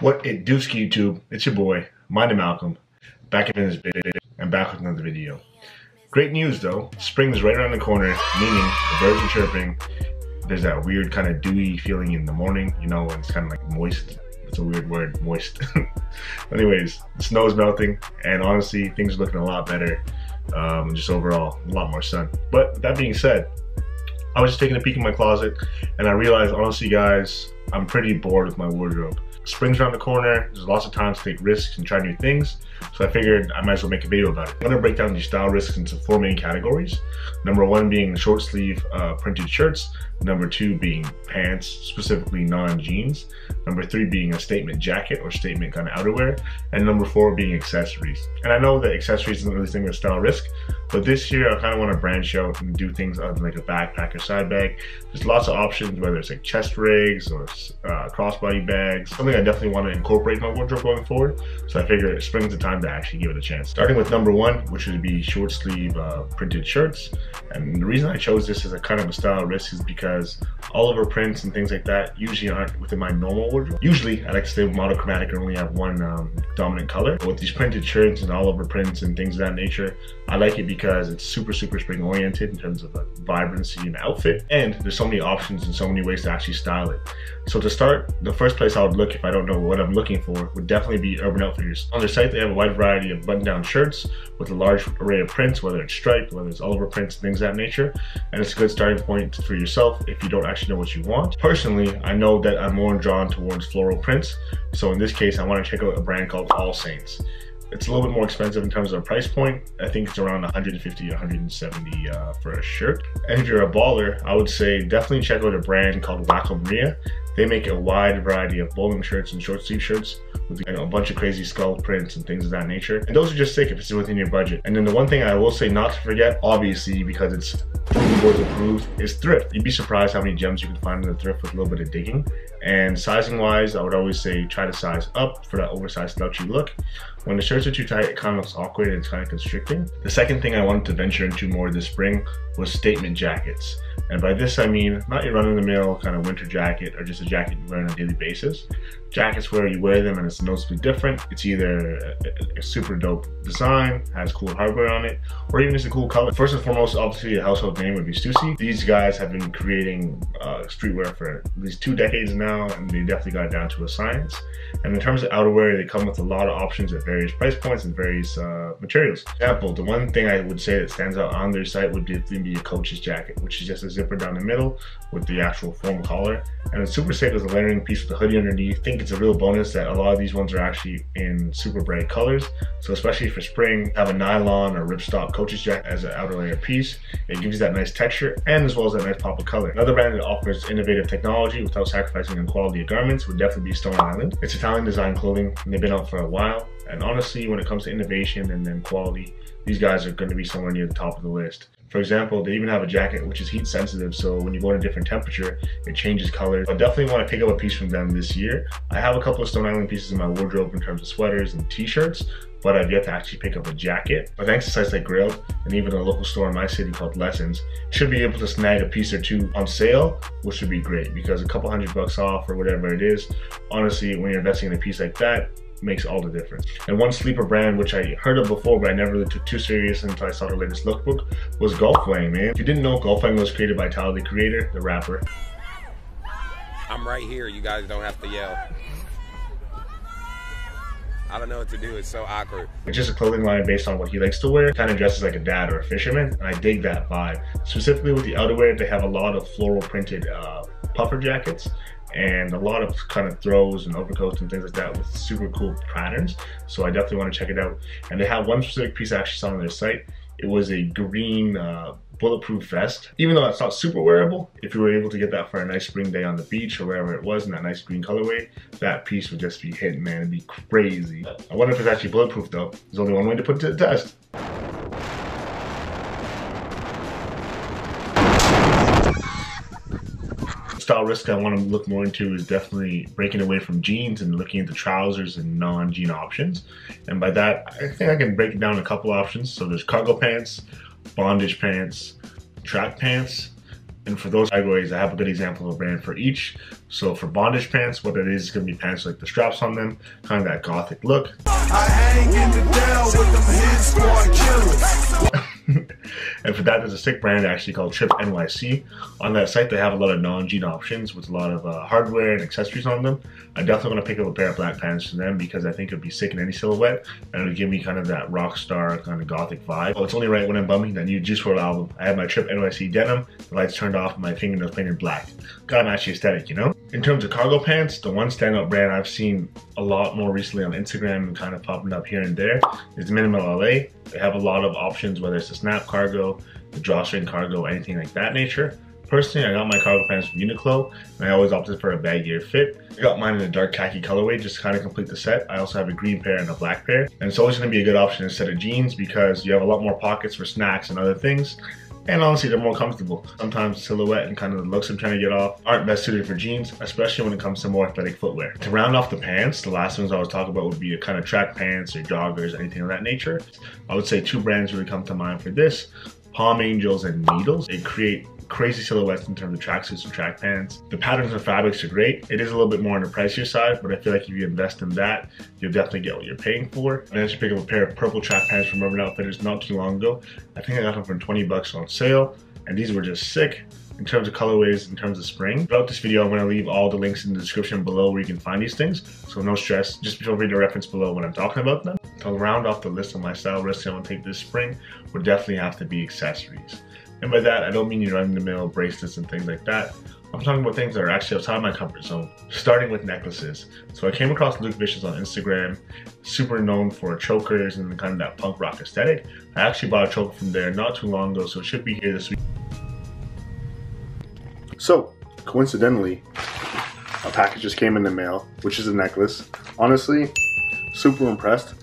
What it dooski YouTube, it's your boy, my name Malcolm, back in this video, and back with another video. Great news though, spring is right around the corner, meaning the birds are chirping. There's that weird kind of dewy feeling in the morning, you know, when it's kind of like moist. It's a weird word, moist. Anyways, the snow is melting, and honestly, things are looking a lot better. Just overall, a lot more sun. But that being said, I was just taking a peek in my closet, and I realized, honestly guys, I'm pretty bored with my wardrobe. Spring's around the corner, there's lots of time to take risks and try new things, so I figured I might as well make a video about it. I'm gonna break down these style risks into 4 main categories. Number 1 being short sleeve printed shirts. Number 2 being pants, specifically non-jeans. Number 3 being a statement jacket or statement kind of outerwear. And number 4 being accessories. And I know that accessories isn't really something with style risk, but this year I kind of want to branch out and do things other than like a backpack or side bag. There's lots of options, whether it's like chest rigs or crossbody bags. Something I definitely want to incorporate in my wardrobe going forward. So I figured spring's the time to actually give it a chance. Starting with number 1, which would be short sleeve printed shirts. And the reason I chose this as a kind of a style risk is because all over prints and things like that usually aren't within my normal wardrobe. Usually I like to stay monochromatic and only have one dominant color. But with these printed shirts and all over prints and things of that nature, I like it because it's super spring oriented in terms of vibrancy and outfit, and there's so many options and so many ways to actually style it. So to start, the first place I would look if I don't know what I'm looking for would definitely be Urban Outfitters. On their site they have a wide variety of button-down shirts with a large array of prints, whether it's striped, whether it's all over prints, things of that nature, and it's a good starting point for yourself if you don't actually know what you want. Personally, I know that I'm more drawn towards floral prints, so in this case I want to check out a brand called All Saints. It's a little bit more expensive in terms of price point. I think it's around 150 or 170 for a shirt. And if you're a baller, I would say definitely check out a brand called Wacko Maria. They make a wide variety of bowling shirts and short sleeve shirts with a bunch of crazy skull prints and things of that nature. And those are just sick if it's within your budget. And then the one thing I will say not to forget, obviously because it's boards approved, is thrift. You'd be surprised how many gems you can find in the thrift with a little bit of digging. And sizing wise, I would always say try to size up for that oversized slouchy look. When the shirts are too tight, it kind of looks awkward and it's kind of constricting. The second thing I wanted to venture into more this spring was statement jackets. And by this I mean not your run-of-the-mill kind of winter jacket or just a jacket you wear on a daily basis. Jackets where you wear them and it's noticeably different. It's either a super dope design, has cool hardware on it, or even just a cool color. First and foremost, obviously a household name would be Stussy. These guys have been creating streetwear for at least 2 decades now, and they definitely got it down to a science. And in terms of outerwear, they come with a lot of options at various price points and various materials. For example, the one thing I would say that stands out on their site would definitely be a coach's jacket, which is just a zipper down the middle with the actual foam collar. And it's super safe as a layering piece with a hoodie underneath. I think it's a real bonus that a lot of these ones are actually in super bright colors. So especially for spring, have a nylon or ripstop coach's jacket as an outer layer piece. It gives you that nice texture and as well as that nice pop of color. Another brand that offers innovative technology without sacrificing on quality of garments would definitely be Stone Island. It's Italian design clothing and they've been out for a while. And honestly, when it comes to innovation and then quality, these guys are going to be somewhere near the top of the list. For example, they even have a jacket which is heat sensitive, so when you go in a different temperature, it changes colors. I definitely want to pick up a piece from them this year. I have a couple of Stone Island pieces in my wardrobe in terms of sweaters and t-shirts, but I've yet to actually pick up a jacket. But thanks to sites like Grailed and even a local store in my city called Lessons, should be able to snag a piece or 2 on sale, which would be great because a couple $100 off or whatever it is, honestly, when you're investing in a piece like that, makes all the difference. And one sleeper brand which I heard of before but I never really took too serious until I saw their latest lookbook was Golfwang, man. If you didn't know, Golfwang was created by Tyler, the Creator, the rapper. I'm right here, you guys don't have to yell. I don't know what to do, it's so awkward. It's just a clothing line based on what he likes to wear. Kind of dresses like a dad or a fisherman, and I dig that vibe. Specifically with the outerwear, they have a lot of floral printed puffer jackets and a lot of kind of throws and overcoats and things like that with super cool patterns. So I definitely want to check it out. And they have one specific piece I actually saw on their site. It was a green bulletproof vest. Even though it's not super wearable, if you were able to get that for a nice spring day on the beach or wherever it was in that nice green colorway, that piece would just be hitting, man. It'd be crazy. I wonder if it's actually bulletproof though. There's only one way to put it to the test. Style risk I want to look more into is definitely breaking away from jeans and looking into trousers and non-jean options. And by that, I think I can break it down a couple options. So there's cargo pants, bondage pants, track pants, And for those categories, I have a good example of a brand for each. So for bondage pants, what it is going to be pants with like the straps on them, kind of that gothic look. I hang in the down with them hit squad killers. And for that, there's a sick brand actually called Trip NYC. On that site, they have a lot of non-jean options with a lot of hardware and accessories on them. I'm definitely going to pick up a pair of black pants from them because I think it'd be sick in any silhouette, and it'll give me kind of that rock star kind of gothic vibe. Oh, it's only right when I'm bumping that new Juice WRLD album. I have my Trip NYC denim, the lights turned off, and my fingernails painted black. Gotta match the aesthetic, you know? In terms of cargo pants, the one standout brand I've seen a lot more recently on Instagram and kind of popping up here and there is Minimal LA. They have a lot of options, whether it's the snap cargo, the drawstring cargo, anything like that nature. Personally, I got my cargo pants from UNIQLO, and I always opted for a baggier fit. I got mine in a dark khaki colorway just to kind of complete the set. I also have a green pair and a black pair. And it's always going to be a good option instead of jeans because you have a lot more pockets for snacks and other things. And honestly, they're more comfortable. Sometimes the silhouette and kind of the looks I'm trying to get off aren't best suited for jeans, especially when it comes to more athletic footwear. To round off the pants, the last ones I was talking about would be a kind of track pants or joggers, anything of that nature. I would say two brands really come to mind for this: Palm Angels and Needles. They create crazy silhouettes in terms of tracksuits and track pants. The patterns and fabrics are great. It is a little bit more on the pricier side, but I feel like if you invest in that, you'll definitely get what you're paying for. I actually picked up a pair of purple track pants from Urban Outfitters not too long ago. I think I got them for 20 bucks on sale, and these were just sick in terms of colorways, in terms of spring. Throughout this video, I'm going to leave all the links in the description below where you can find these things, so no stress. Just feel free to reference below when I'm talking about them. To round off the list of my style risks I want to take this spring would definitely have to be accessories. And by that, I don't mean your run-of-the-mill bracelets and things like that. I'm talking about things that are actually outside my comfort zone, starting with necklaces. So I came across Luke Vicious on Instagram, super known for chokers and kind of that punk rock aesthetic. I actually bought a choker from there not too long ago, so it should be here this week. So, coincidentally, a package just came in the mail, which is a necklace. Honestly, super impressed.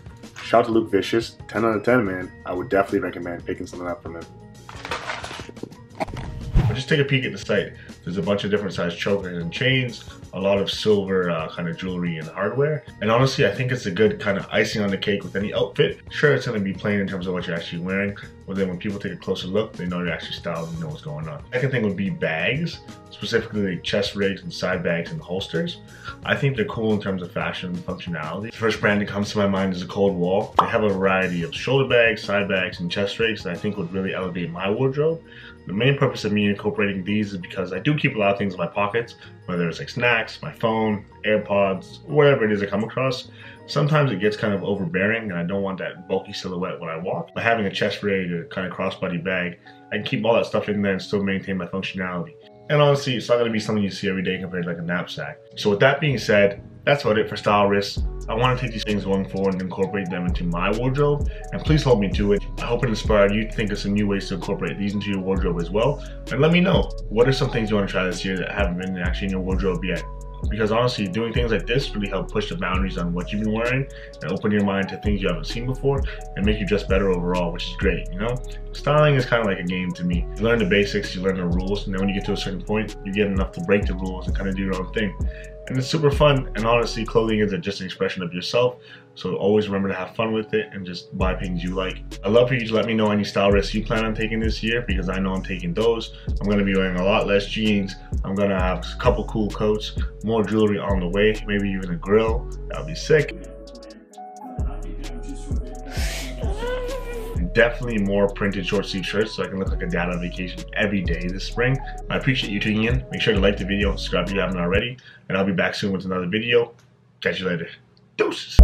Shout out to Luke Vicious, 10 out of 10, man. I would definitely recommend picking something up from him. But just take a peek at the site. There's a bunch of different size chokers and chains, a lot of silver kind of jewelry and hardware. And honestly, I think it's a good kind of icing on the cake with any outfit. Sure, it's going to be plain in terms of what you're actually wearing, but then when people take a closer look, they know you're actually styled and know what's going on. Second thing would be bags, specifically like chest rigs and side bags and holsters. I think they're cool in terms of fashion and functionality. The first brand that comes to my mind is a Cold Wall. They have a variety of shoulder bags, side bags, and chest rigs that I think would really elevate my wardrobe. The main purpose of me incorporating these is because I do keep a lot of things in my pockets, whether it's like snacks, my phone, AirPods, whatever it is I come across. Sometimes it gets kind of overbearing and I don't want that bulky silhouette when I walk. By having a chest rig or kind of crossbody bag, I can keep all that stuff in there and still maintain my functionality. And honestly, it's not going to be something you see every day compared to like a knapsack. So with that being said, that's about it for style risks. I want to take these things going forward and incorporate them into my wardrobe, and please hold me to it. I hope it inspired you to think of some new ways to incorporate these into your wardrobe as well. And let me know, what are some things you want to try this year that haven't been actually in your wardrobe yet? Because honestly, doing things like this really help push the boundaries on what you've been wearing and open your mind to things you haven't seen before and make you dress better overall, which is great, you know? Styling is kind of like a game to me. You learn the basics, you learn the rules, and then when you get to a certain point, you get enough to break the rules and kind of do your own thing. And it's super fun, and honestly, clothing is just an expression of yourself, so always remember to have fun with it and just buy things you like. I'd love for you to let me know any style risks you plan on taking this year, because I know I'm taking those. I'm going to be wearing a lot less jeans. I'm going to have a couple cool coats, more jewelry on the way, maybe even a grill. That would be sick. Definitely more printed short sleeve shirts so I can look like a dad on vacation every day this spring. I appreciate you tuning in. Make sure to like the video, subscribe if you haven't already, and I'll be back soon with another video. Catch you later. Deuces.